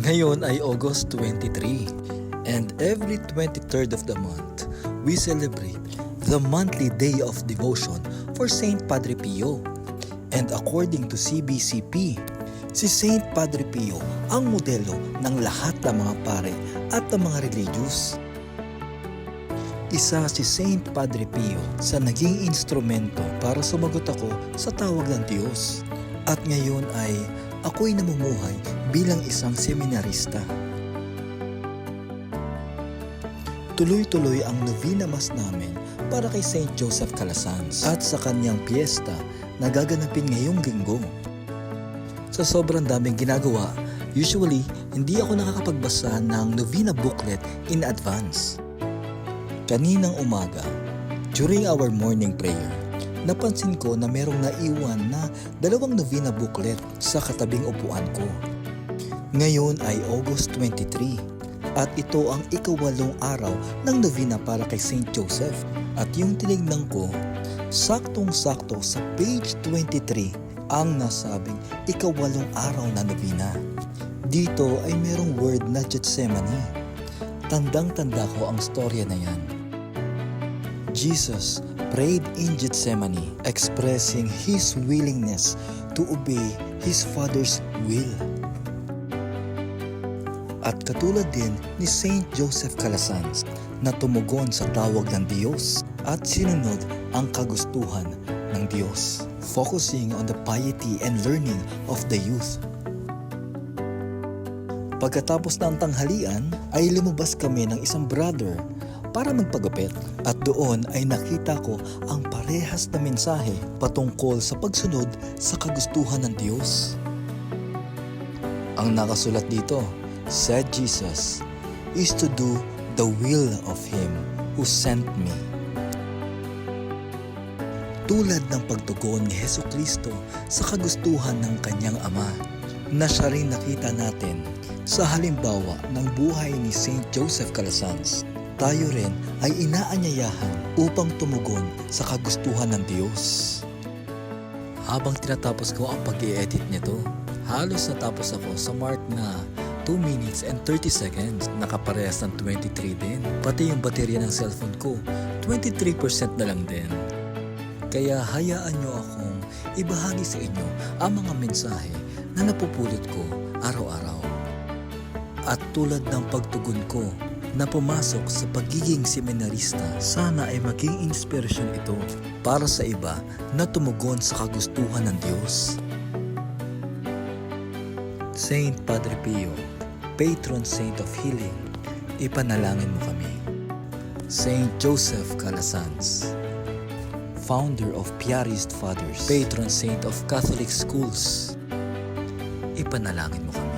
Ngayon ay August 23, and every 23rd of the month, we celebrate the monthly day of devotion for Saint Padre Pio. And according to CBCP, si Saint Padre Pio ang modelo ng lahat ng mga pare at ng mga religious. Isa si Saint Padre Pio sa naging instrumento para sumagot ako sa tawag ng Diyos. At ngayon ay ako'y namumuhay bilang isang seminarista. Tuloy-tuloy ang Novena Mass namin para kay Saint Joseph Calasanz at sa kanyang piyesta na gaganapin ngayong linggo. Sa sobrang daming ginagawa, usually hindi ako nakakapagbasa ng Novena booklet in advance. Kaninang umaga, during our morning prayer, napansin ko na merong naiwan na 2 Novena booklet sa katabing upuan ko. Ngayon ay August 23 at ito ang ika-8 araw ng Novena para kay Saint Joseph. At yung tinignan ko, saktong-sakto sa page 23 ang nasabing ika-8 araw na Novena. Dito ay merong word na Gethsemane. Tandang-tanda ko ang storya na yan. Jesus prayed in Gethsemane, expressing His willingness to obey His Father's will. At katulad din ni Saint Joseph Calasanz na tumugon sa tawag ng Diyos at sinunod ang kagustuhan ng Diyos, focusing on the piety and learning of the youth. Pagkatapos ng tanghalian ay lumabas kami ng isang brother para magpagupit at doon ay nakita ko ang parehas na mensahe patungkol sa pagsunod sa kagustuhan ng Diyos. Ang nakasulat dito, said Jesus, is to do the will of Him who sent me. Tulad ng pagtugon ni Jesucristo sa kagustuhan ng kanyang Ama, na siya rin nakita natin sa halimbawa ng buhay ni Saint Joseph Calasanz, tayo rin ay inaanyayahan upang tumugon sa kagustuhan ng Diyos. Habang tinatapos ko ang pag-i-edit nito, halos natapos ako sa mark na 2 minutes and 30 seconds, nakaparehas ng 23 din. Pati yung baterya ng cellphone ko, 23% na lang din. Kaya hayaan nyo akong ibahagi sa inyo ang mga mensahe na napupulot ko araw-araw. At tulad ng pagtugon ko na pumasok sa pagiging seminarista, sana ay maging inspirasyon ito para sa iba na tumugon sa kagustuhan ng Diyos. Saint Padre Pio, Patron Saint of Healing, ipanalangin mo kami. Saint Joseph Calasanz, Founder of Piarist Fathers, Patron Saint of Catholic Schools, ipanalangin mo kami.